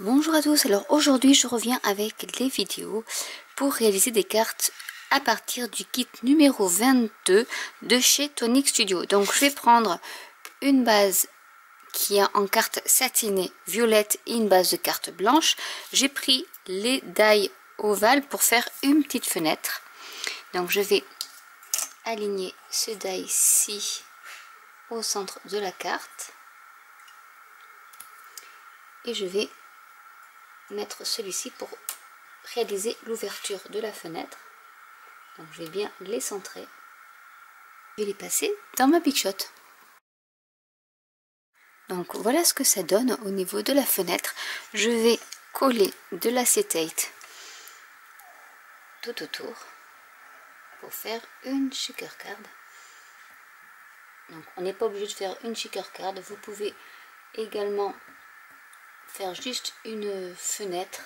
Bonjour à tous, alors aujourd'hui je reviens avec les vidéos pour réaliser des cartes à partir du kit numéro 22 de chez Tonic Studio. Donc je vais prendre une base qui est en carte satinée violette et une base de carte blanche. J'ai pris les die ovales pour faire une petite fenêtre. Donc je vais aligner ce die-ci au centre de la carte et je vais mettre celui-ci pour réaliser l'ouverture de la fenêtre. Donc je vais bien les centrer. Je vais les passer dans ma Big Shot. Donc voilà ce que ça donne au niveau de la fenêtre. Je vais coller de l'acétate tout autour pour faire une shaker card. Donc on n'est pas obligé de faire une shaker card. Vous pouvez également faire juste une fenêtre.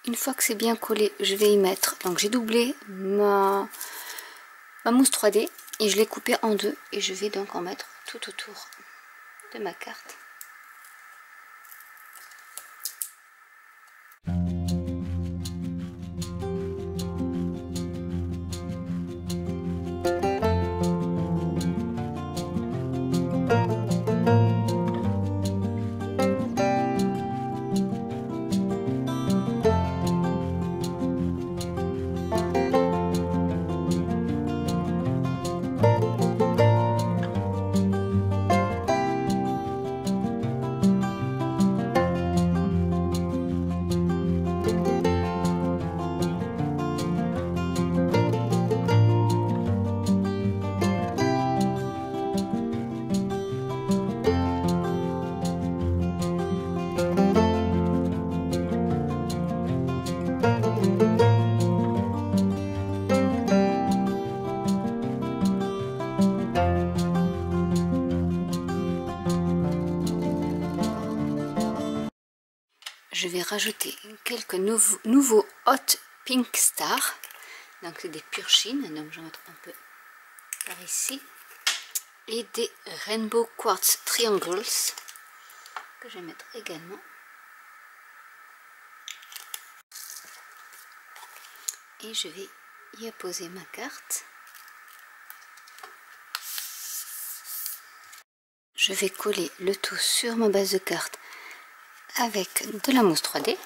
Une fois que c'est bien collé, je vais y mettre, donc j'ai doublé ma mousse 3D et je l'ai coupée en deux et je vais donc en mettre tout autour de ma carte. Je vais rajouter quelques nouveaux Hot Pink Star. Donc c'est des pure chine, donc je vais mettre un peu par ici. Et des Rainbow Quartz Triangles que je vais mettre également. Et je vais y apposer ma carte. Je vais coller le tout sur ma base de carte avec de la mousse 3D.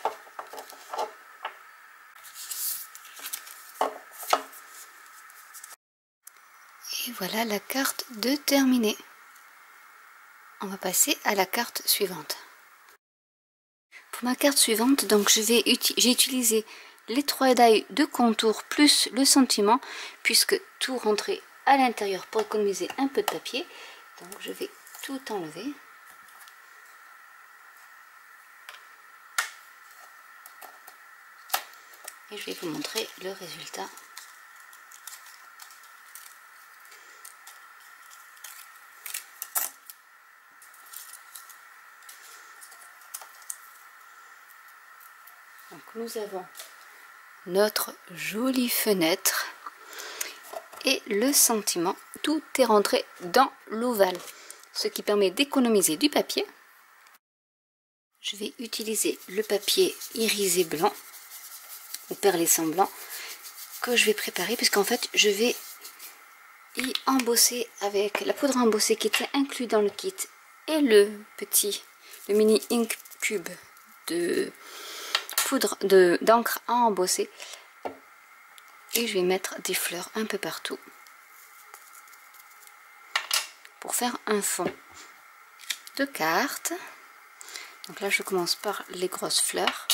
Et voilà la carte de terminée. On va passer à la carte suivante. Pour ma carte suivante, donc j'ai utilisé les 3 die de contour plus le sentiment, puisque tout rentrait à l'intérieur pour économiser un peu de papier. Donc je vais tout enlever. Et je vais vous montrer le résultat. Donc nous avons notre jolie fenêtre et le sentiment. Tout est rentré dans l'ovale, ce qui permet d'économiser du papier. Je vais utiliser le papier irisé blanc ou perlé semblant que je vais préparer, puisqu'en fait je vais y embosser avec la poudre embossée qui était inclus dans le kit et le mini ink cube de poudre d'encre à embosser. Et je vais mettre des fleurs un peu partout pour faire un fond de carte. Donc là je commence par les grosses fleurs.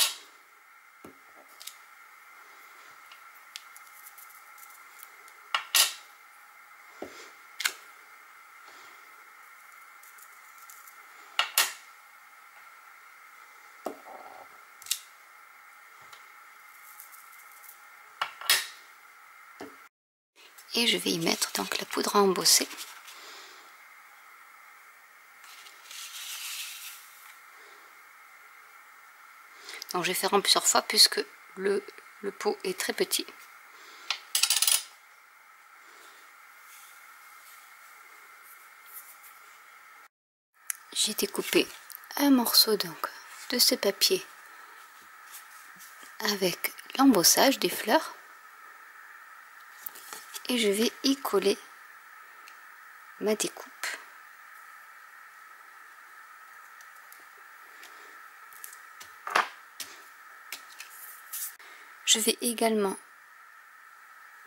Et je vais y mettre donc la poudre à embosser. Donc je vais faire en plusieurs fois puisque le pot est très petit. J'ai découpé un morceau donc de ce papier avec l'embossage des fleurs et je vais y coller ma découpe. Je vais également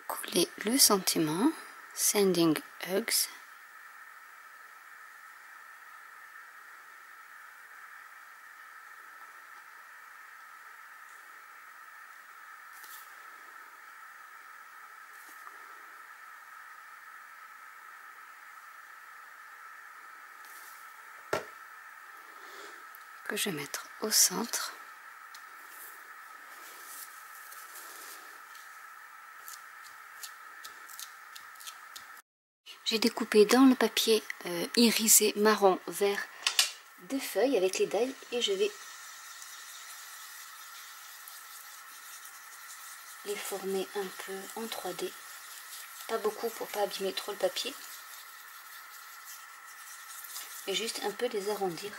coller le sentiment Sending Hugs. Que je vais mettre au centre. J'ai découpé dans le papier irisé marron vert des feuilles avec les die et je vais les former un peu en 3D. Pas beaucoup pour pas abîmer trop le papier, mais juste un peu les arrondir.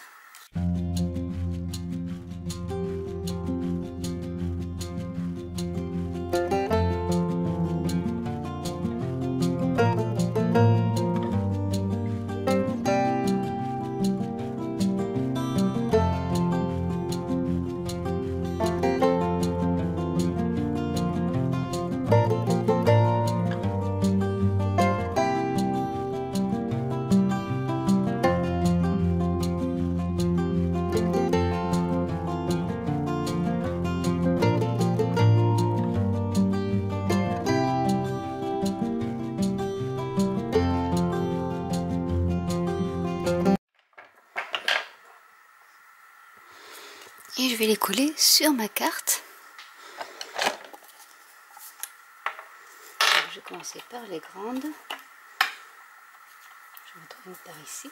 Et je vais les coller sur ma carte. Alors, je vais commencer par les grandes. Je vais mettre une par ici.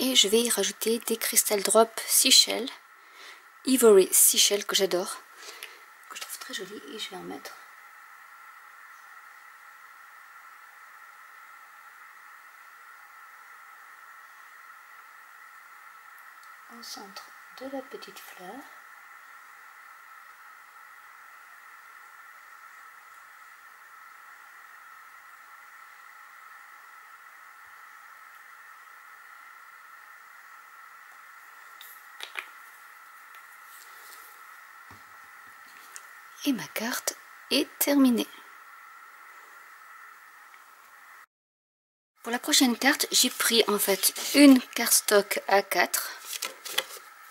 Et je vais y rajouter des Crystal Drop Seashell, Ivory Seashell que j'adore, que je trouve très joli, et je vais en mettre au centre de la petite fleur. Et ma carte est terminée. Pour la prochaine carte, j'ai pris en fait une cardstock A4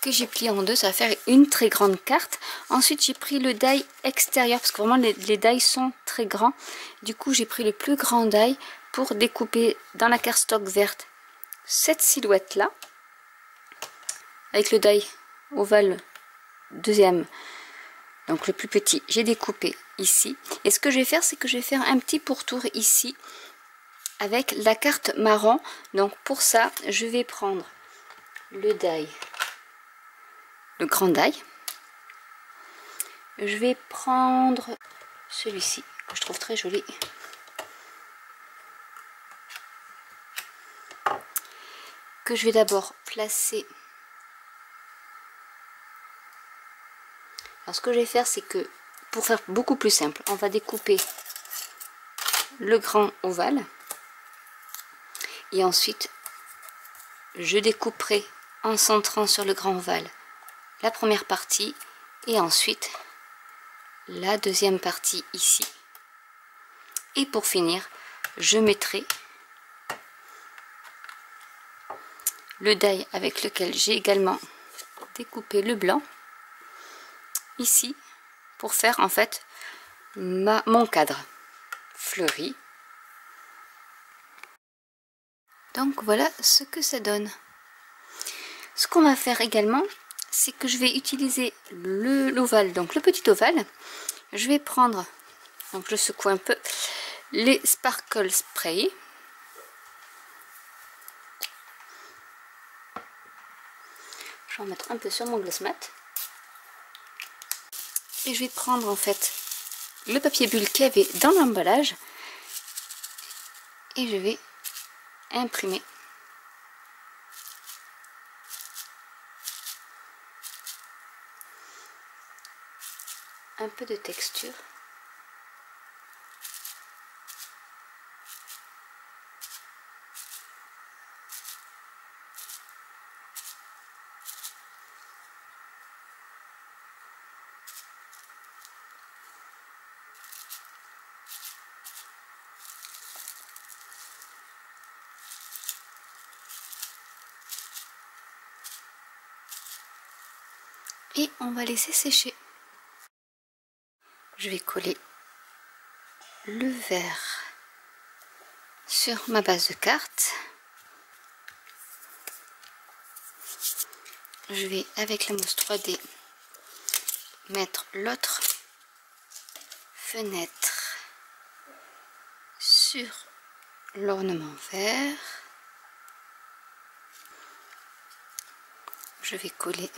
que j'ai plié en deux, ça va faire une très grande carte. Ensuite j'ai pris le die extérieur parce que vraiment les die sont très grands. Du coup j'ai pris le plus grand die pour découper dans la cardstock verte cette silhouette là avec le die ovale deuxième, donc le plus petit, j'ai découpé ici. Et ce que je vais faire, c'est que je vais faire un petit pourtour ici avec la carte marron. Donc pour ça je vais prendre le die, le grand die. Je vais prendre celui-ci que je trouve très joli, que je vais d'abord placer. Alors ce que je vais faire, c'est que pour faire beaucoup plus simple, on va découper le grand ovale et ensuite je découperai en centrant sur le grand ovale la première partie et ensuite la deuxième partie ici. Et pour finir, je mettrai le die avec lequel j'ai également découpé le blanc ici pour faire en fait mon cadre fleuri. Donc voilà ce que ça donne. Ce qu'on va faire également, c'est que je vais utiliser l'ovale, donc le petit ovale. Je vais prendre, donc je secoue un peu, les Sparkle Spray. Je vais en mettre un peu sur mon glace mat. Et je vais prendre en fait le papier bulle qu'il y avait dans l'emballage. Et je vais imprimer un peu de texture. Et on va laisser sécher. Je vais coller le vert sur ma base de carte. Je vais avec la mousse 3D mettre l'autre fenêtre sur l'ornement vert. Je vais coller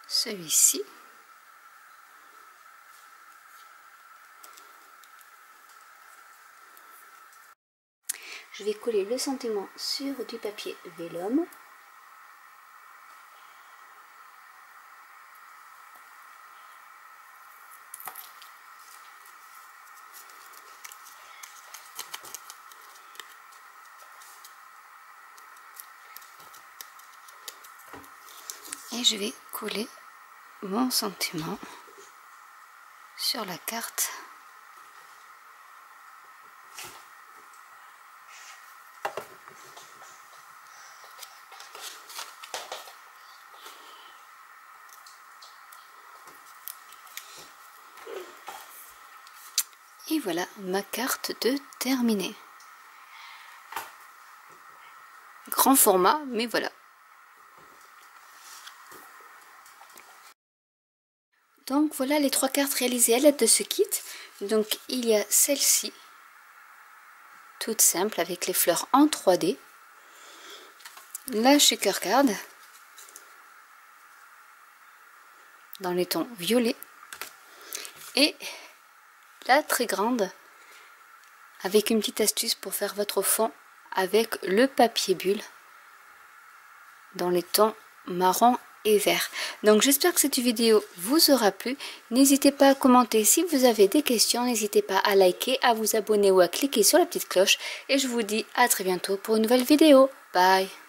celui-ci. Je vais coller le sentiment sur du papier vélum. Et je vais coller mon sentiment sur la carte. Et voilà ma carte de terminée. Grand format, mais voilà. Donc voilà les 3 cartes réalisées à l'aide de ce kit. Donc il y a celle-ci, toute simple avec les fleurs en 3D. La shaker card dans les tons violets. Et la très grande avec une petite astuce pour faire votre fond avec le papier bulle dans les tons marron et vert. Donc j'espère que cette vidéo vous aura plu. N'hésitez pas à commenter si vous avez des questions. N'hésitez pas à liker, à vous abonner ou à cliquer sur la petite cloche. Et je vous dis à très bientôt pour une nouvelle vidéo. Bye!